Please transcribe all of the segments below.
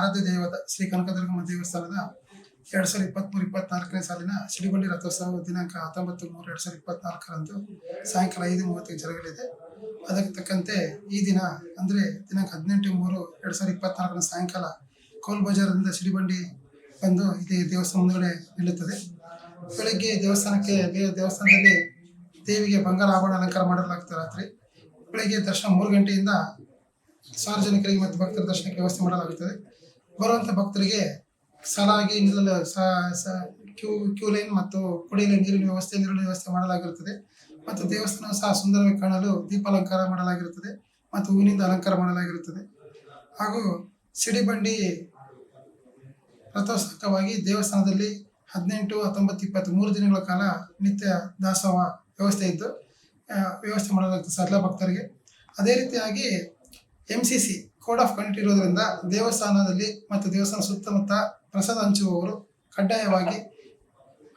ಆರಾಧ್ಯ ದೈವದ ಶ್ರೀ ಕನಕದುರ್ಗಮ್ಮ ದೇವಸ್ಥಾನದ 2023-24ನೇ ಸಾಲಿನ ಸಿಡಿಬಂಡಿ ರಥೋತ್ಸವ ದಿನಾಂಕ 19/3/2024ರಂದು ಸಾಯಂಕಾಲ 5:30ಕ್ಕೆ ಜರಗಲಿದೆ. ಅದಕ್ಕೆ ತಕ್ಕಂತೆ ಈ ದಿನ ಅಂದರೆ ದಿನಾಂಕ 18/3/2024ರ ಸಾಯಂಕಾಲ ಕೌಲ್ ಬಜಾರ್ನಿಂದ ಸಿಡಿಬಂಡಿ ಬಂದು ಇದೇ ದೇವಸ್ಥಾನ ಮುಂದುಗಡೆ ನಿಲ್ಲುತ್ತದೆ. ಬೆಳಗ್ಗೆ ದೇವಸ್ಥಾನದಲ್ಲಿ ದೇವಿಗೆ ಬಂಗಾರ ಆಭರಣ ಅಲಂಕಾರ ಮಾಡಲಾಗುತ್ತದೆ. ರಾತ್ರಿ ಬೆಳಗ್ಗೆ ದರ್ಶನ 3 ಗಂಟೆಯಿಂದ ಸಾರ್ವಜನಿಕರಿಗೆ ಮತ್ತು ಭಕ್ತರ ದರ್ಶನಕ್ಕೆ ವ್ಯವಸ್ಥೆ ಮಾಡಲಾಗುತ್ತದೆ. ಬರುವಂಥ ಭಕ್ತರಿಗೆ ಸಾಲಾಗಿ ನಿಲ್ಲಲು ಕ್ಯೂ ಲೈನ್ ಮತ್ತು ಕುಡಿಯಲು ನೀರಿನ ವ್ಯವಸ್ಥೆ ಮಾಡಲಾಗಿರುತ್ತದೆ. ಮತ್ತು ದೇವಸ್ಥಾನ ಸಹ ಸುಂದರವಾಗಿ ಕಾಣಲು ದೀಪಾಲಂಕಾರ ಮಾಡಲಾಗಿರುತ್ತದೆ ಮತ್ತು ಹೂವಿನಿಂದ ಅಲಂಕಾರ ಮಾಡಲಾಗಿರುತ್ತದೆ. ಹಾಗೂ ಸಿಡಿಬಂಡಿ ರಥೋತ್ಸವವಾಗಿ ದೇವಸ್ಥಾನದಲ್ಲಿ 18, 19, 23 ದಿನಗಳ ಕಾಲ ನಿತ್ಯ ದಾಸೋಹ ವ್ಯವಸ್ಥೆ ಮಾಡಲಾಗುತ್ತದೆ ಎಲ್ಲ ಭಕ್ತರಿಗೆ. ಅದೇ ರೀತಿಯಾಗಿ MCC ಕೋಡ್ ಆಫ್ ಕಂಡಕ್ಟ್ ಇರೋದರಿಂದ ದೇವಸ್ಥಾನದಲ್ಲಿ ಮತ್ತು ದೇವಸ್ಥಾನ ಸುತ್ತಮುತ್ತ ಪ್ರಸಾದ ಹಂಚುವವರು ಕಡ್ಡಾಯವಾಗಿ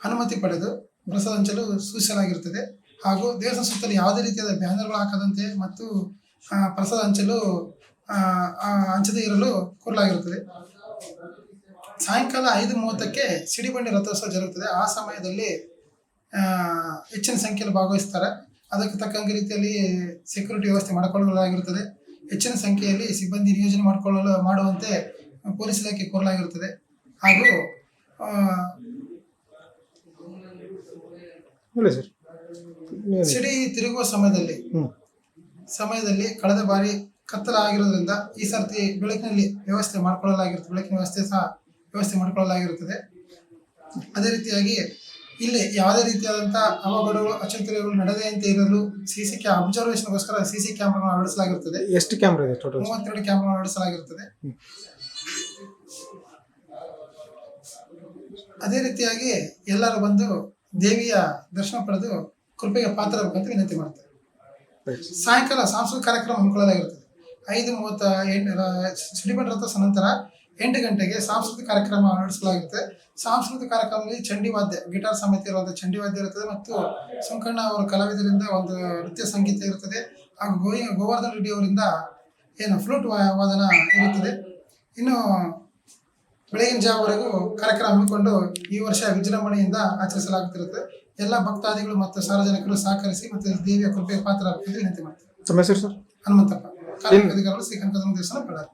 ಅನುಮತಿ ಪಡೆದು ಪ್ರಸಾದ ಹಂಚಲು ಸೂಚಿಸಲಾಗಿರುತ್ತದೆ. ಹಾಗೂ ದೇವಸ್ಥಾನ ಸುತ್ತಲೂ ಯಾವುದೇ ರೀತಿಯಾದ ಬ್ಯಾನರ್ಗಳು ಹಾಕದಂತೆ ಮತ್ತು ಪ್ರಸಾದ ಹಂಚದೇ ಇರಲು ಕೋರಲಾಗಿರುತ್ತದೆ. ಸಾಯಂಕಾಲ 5:30ಕ್ಕೆ ಸಿಡಿಬಂಡಿ ರಥೋತ್ಸವ ಜರುಗುತ್ತದೆ. ಆ ಸಮಯದಲ್ಲಿ ಹೆಚ್ಚಿನ ಸಂಖ್ಯೆಯಲ್ಲಿ ಭಾಗವಹಿಸ್ತಾರೆ. ಅದಕ್ಕೆ ತಕ್ಕಂಗೆ ರೀತಿಯಲ್ಲಿ ಸೆಕ್ಯೂರಿಟಿ ವ್ಯವಸ್ಥೆ ಮಾಡಿಕೊಳ್ಳಲಾಗಿರುತ್ತದೆ. ಹೆಚ್ಚಿನ ಸಂಖ್ಯೆಯಲ್ಲಿ ಸಿಬ್ಬಂದಿ ನಿಯೋಜನೆ ಮಾಡುವಂತೆ ಪೊಲೀಸ್ ಇಲಾಖೆ ಕೋರಲಾಗಿರುತ್ತದೆ. ಹಾಗೂ ಸಿಡಿ ತಿರುಗುವ ಸಮಯದಲ್ಲಿ ಕಳೆದ ಬಾರಿ ಕತ್ತಲ ಆಗಿರೋದ್ರಿಂದ ಈ ಸರ್ತಿ ಬೆಳಕಿನಲ್ಲಿ ವ್ಯವಸ್ಥೆ ಮಾಡಿಕೊಳ್ಳಲಾಗಿರುತ್ತದೆ. ಬೆಳಕಿನ ವ್ಯವಸ್ಥೆ ಮಾಡಿಕೊಳ್ಳಲಾಗಿರುತ್ತದೆ. ಅದೇ ರೀತಿಯಾಗಿ ಇಲ್ಲಿ ಯಾವುದೇ ರೀತಿಯಾದಂಥ ಅವಘಡಗಳು ಅಚಂತನಗಳು ನಡೆದಂತೆ ಇರಲು ಅಬ್ಸರ್ವೇಷನ್ಗೋಸ್ಕರ CC ಕ್ಯಾಮ್ರಾಗಳನ್ನು ಅಳವಡಿಸಲಾಗಿರುತ್ತದೆ. ಎಷ್ಟು ಕ್ಯಾಮ್ರಾ ಇದೆ ಟೋಟಲ್? 32 ಕ್ಯಾಮ್ರಾ ಅಳವಡಿಸಲಾಗಿರುತ್ತದೆ. ಅದೇ ರೀತಿಯಾಗಿ ಎಲ್ಲರೂ ಬಂದು ದೇವಿಯ ದರ್ಶನ ಪಡೆದು ಕೃಪೆಗೆ ಪಾತ್ರರಾಗಬೇಕಂತ ವಿನಂತಿ ಮಾಡ್ತಾರೆ. ಸಾಯಂಕಾಲ ಸಾಂಸ್ಕೃತಿಕ ಕಾರ್ಯಕ್ರಮ ಹಮ್ಮಿಕೊಳ್ಳಲಾಗಿರುತ್ತದೆ. 5:38 ಸಿಡಿಬಂಡಿ ರಥೋತ್ಸವ ನಂತರ 8 ಗಂಟೆಗೆ ಸಾಂಸ್ಕೃತಿಕ ಕಾರ್ಯಕ್ರಮ ನಡೆಸಲಾಗಿರುತ್ತೆ. ಸಾಂಸ್ಕೃತಿಕ ಕಾರ್ಯಕ್ರಮದಲ್ಲಿ ಚಂಡಿವಾದ್ಯ, ಗಿಟಾರ್ ಸಮೇತ ಇರುವಂಥ ಚಂಡಿವಾದ್ಯ ಇರುತ್ತದೆ ಮತ್ತು ಸುಂಕಣ್ಣ ಅವರ ಕಲಾವಿದರಿಂದ ಒಂದು ನೃತ್ಯ ಸಂಗೀತ ಇರುತ್ತದೆ. ಹಾಗೂ ಗೋವರ್ಧನ್ ರೆಡ್ಡಿ ಅವರಿಂದ ಫ್ಲೂಟ್ ವಾದನ ಇರುತ್ತದೆ. ಇನ್ನು ಬೆಳಗಿನ ಜಾವವರೆಗೂ ಕಾರ್ಯಕ್ರಮ ಹಮ್ಮಿಕೊಂಡು ಈ ವರ್ಷ ವಿಜೃಂಭಣೆಯಿಂದ ಆಚರಿಸಲಾಗುತ್ತಿರುತ್ತದೆ. ಎಲ್ಲ ಭಕ್ತಾದಿಗಳು ಮತ್ತು ಸಾರ್ವಜನಿಕರು ಸಹಕರಿಸಿ ಮತ್ತು ದೇವಿಯ ಕೃಪೆಗೆ ಪಾತ್ರರಾಗಬೇಕೆಂದು ವಿನಂತಿ ಮಾಡ್ತಾರೆ. ತಮ್ಮ ಹೆಸರು ಸರ್? ಹನುಮಂತಪ್ಪ, ಕಾರ್ಯಕ್ರಮ ಅಧಿಕಾರಿಗಳು ಶ್ರೀ ಕನಕದುರ್ಗ ದೇವಸ್ಥಾನ ಬಳ್ಳಾರಿ.